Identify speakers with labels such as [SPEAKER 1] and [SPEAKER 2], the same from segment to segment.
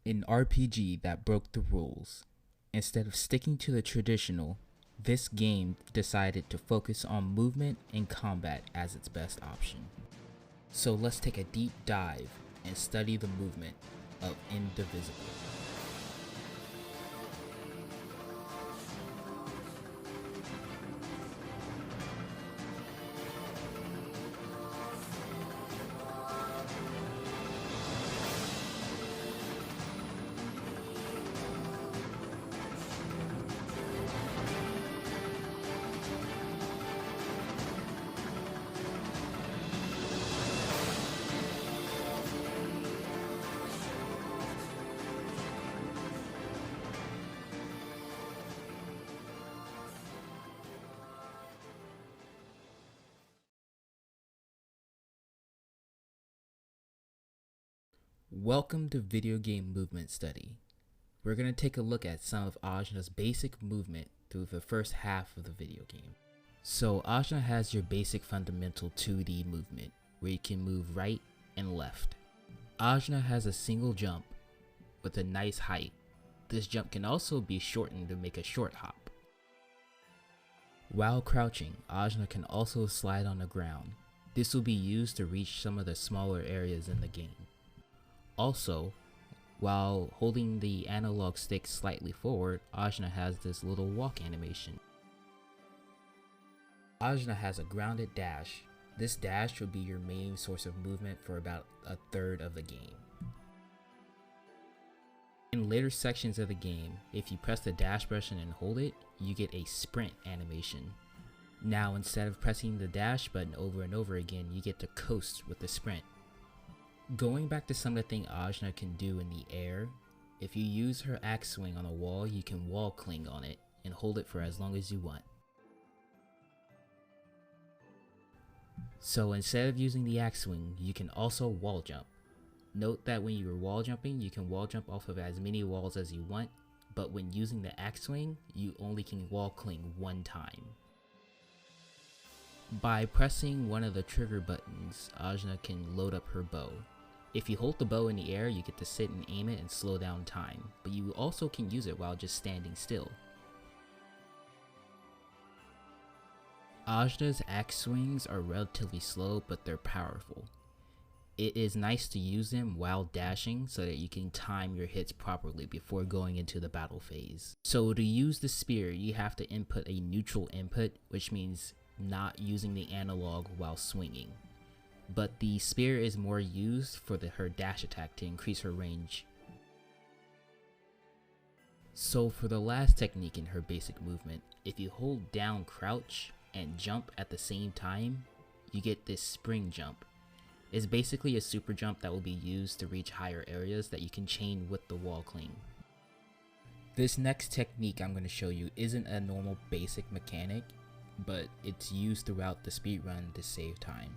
[SPEAKER 1] an RPG that broke the rules. Instead of sticking to the traditional, this game decided to focus on movement and combat as its best option. So let's take a deep dive and study the movement of Indivisible. Welcome to Video Game Movement Study. We're going to take a look at some of Ajna's basic movement through the first half of the video game. So Ajna has your basic fundamental 2D movement, where you can move right and left. Ajna has a single jump with a nice height. This jump can also be shortened to make a short hop. While crouching, Ajna can also slide on the ground. This will be used to reach some of the smaller areas in the game. Also, while holding the analog stick slightly forward, Ajna has this little walk animation. Ajna has a grounded dash. This dash will be your main source of movement for about a third of the game. In later sections of the game, if you press the dash button and hold it, you get a sprint animation. Now instead of pressing the dash button over and over again, you get to coast with the sprint. Going back to some of the things Ajna can do in the air, if you use her axe swing on a wall, you can wall cling on it and hold it for as long as you want. So instead of using the axe swing, you can also wall jump. Note that when you are wall jumping, you can wall jump off of as many walls as you want, but when using the axe swing, you only can wall cling one time. By pressing one of the trigger buttons, Ajna can load up her bow. If you hold the bow in the air, you get to sit and aim it and slow down time, but you also can use it while just standing still. Ajna's axe swings are relatively slow, but they're powerful. It is nice to use them while dashing so that you can time your hits properly before going into the battle phase. So to use the spear, you have to input a neutral input, which means not using the analog while swinging. But the spear is more used for her dash attack to increase her range. So for the last technique in her basic movement, if you hold down crouch and jump at the same time, you get this spring jump. It's basically a super jump that will be used to reach higher areas that you can chain with the wall cling. This next technique I'm going to show you isn't a normal basic mechanic, but it's used throughout the speedrun to save time.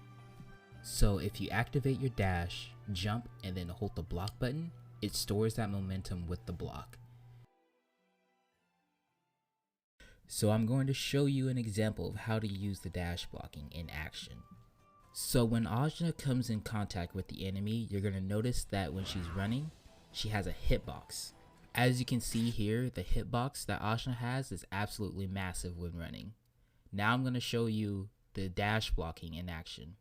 [SPEAKER 1] So if you activate your dash, jump, and then hold the block button, it stores that momentum with the block. So I'm going to show you an example of how to use the dash blocking in action. So when Ajna comes in contact with the enemy, you're going to notice that when she's running, she has a hitbox. As you can see here, the hitbox that Ajna has is absolutely massive when running. Now I'm going to show you the dash blocking in action.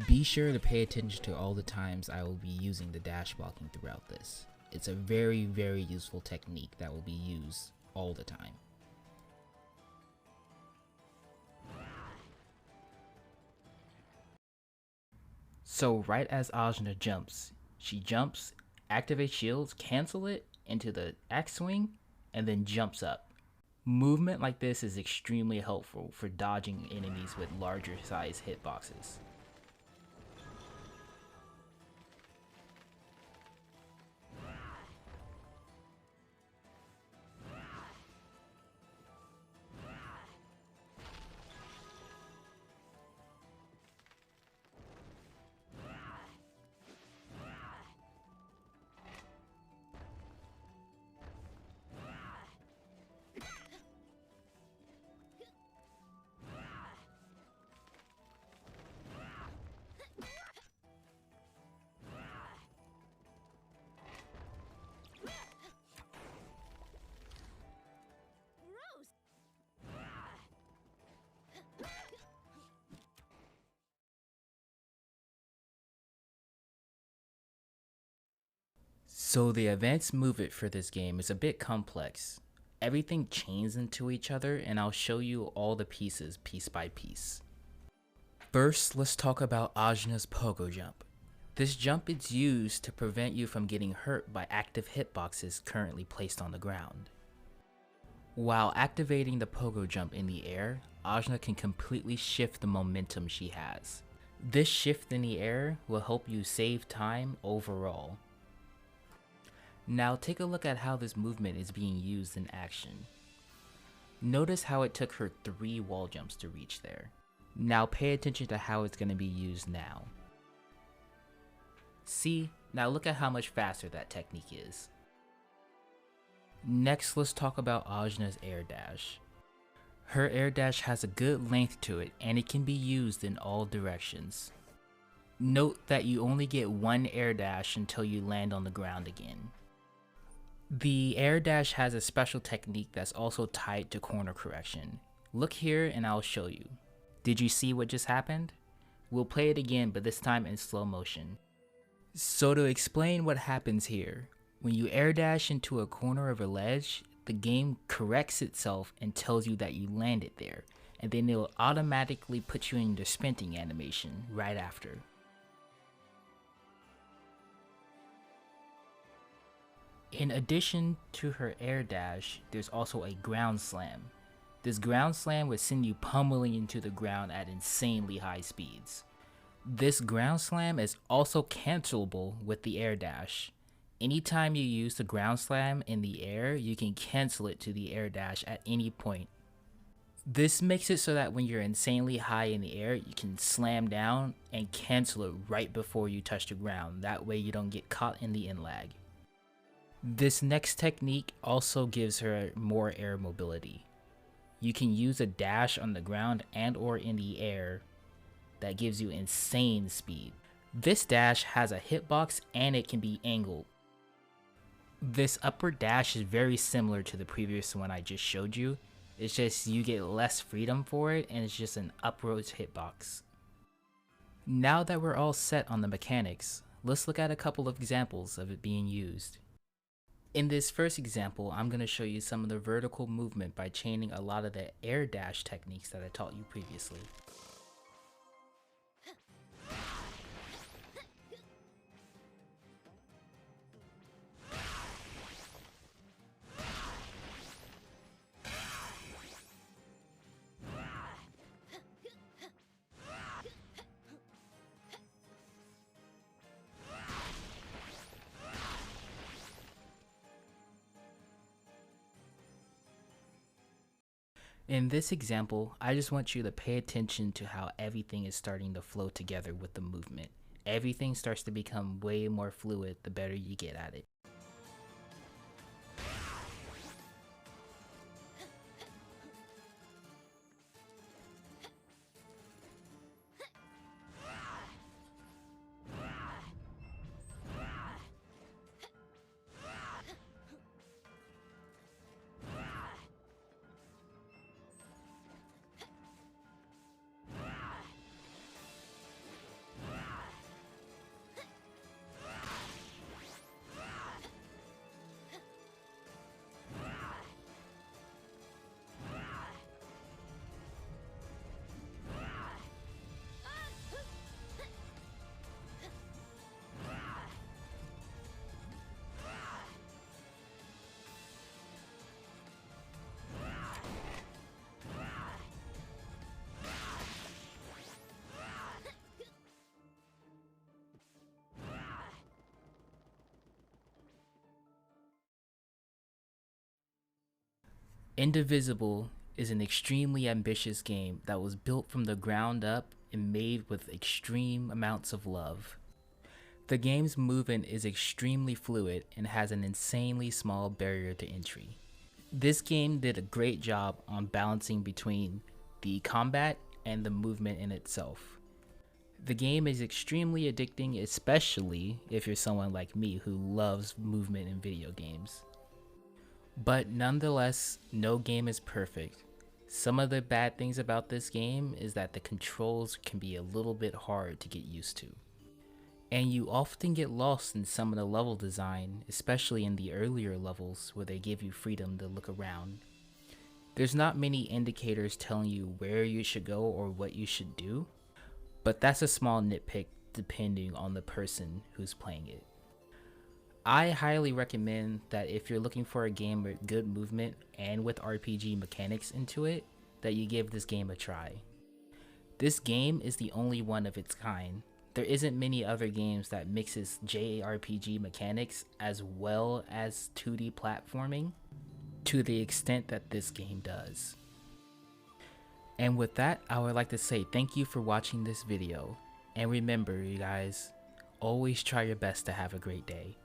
[SPEAKER 1] Be sure to pay attention to all the times I will be using the dash blocking throughout this. It's a very, very useful technique that will be used all the time. So right as Ajna jumps, she jumps, activates shields, cancel it into the axe swing, and then jumps up. Movement like this is extremely helpful for dodging enemies with larger size hitboxes. So the advanced movement for this game is a bit complex. Everything chains into each other, and I'll show you all the pieces piece by piece. First, let's talk about Ajna's pogo jump. This jump is used to prevent you from getting hurt by active hitboxes currently placed on the ground. While activating the pogo jump in the air, Ajna can completely shift the momentum she has. This shift in the air will help you save time overall. Now take a look at how this movement is being used in action. Notice how it took her 3 wall jumps to reach there. Now pay attention to how it's going to be used now. See, now look at how much faster that technique is. Next, let's talk about Ajna's air dash. Her air dash has a good length to it, and it can be used in all directions. Note that you only get 1 air dash until you land on the ground again. The air dash has a special technique that's also tied to corner correction. Look here and I'll show you. Did you see what just happened? We'll play it again, but this time in slow motion. So to explain what happens here, when you air dash into a corner of a ledge, the game corrects itself and tells you that you landed there, and then it'll automatically put you in the sprinting animation right after. In addition to her air dash, there's also a ground slam. This ground slam would send you pummeling into the ground at insanely high speeds. This ground slam is also cancelable with the air dash. Anytime you use the ground slam in the air, you can cancel it to the air dash at any point. This makes it so that when you're insanely high in the air, you can slam down and cancel it right before you touch the ground. That way you don't get caught in the in lag. This next technique also gives her more air mobility. You can use a dash on the ground and or in the air that gives you insane speed. This dash has a hitbox and it can be angled. This upward dash is very similar to the previous one I just showed you. It's just you get less freedom for it and it's just an upwards hitbox. Now that we're all set on the mechanics, let's look at a couple of examples of it being used. In this first example, I'm going to show you some of the vertical movement by chaining a lot of the air dash techniques that I taught you previously. In this example, I just want you to pay attention to how everything is starting to flow together with the movement. Everything starts to become way more fluid the better you get at it. Indivisible is an extremely ambitious game that was built from the ground up and made with extreme amounts of love. The game's movement is extremely fluid and has an insanely small barrier to entry. This game did a great job on balancing between the combat and the movement in itself. The game is extremely addicting, especially if you're someone like me who loves movement in video games. But nonetheless, no game is perfect. Some of the bad things about this game is that the controls can be a little bit hard to get used to. And you often get lost in some of the level design, especially in the earlier levels where they give you freedom to look around. There's not many indicators telling you where you should go or what you should do, but that's a small nitpick depending on the person who's playing it. I highly recommend that if you're looking for a game with good movement and with RPG mechanics into it, that you give this game a try. This game is the only one of its kind. There isn't many other games that mixes JRPG mechanics as well as 2D platforming to the extent that this game does. And with that, I would like to say thank you for watching this video. And remember, you guys, always try your best to have a great day.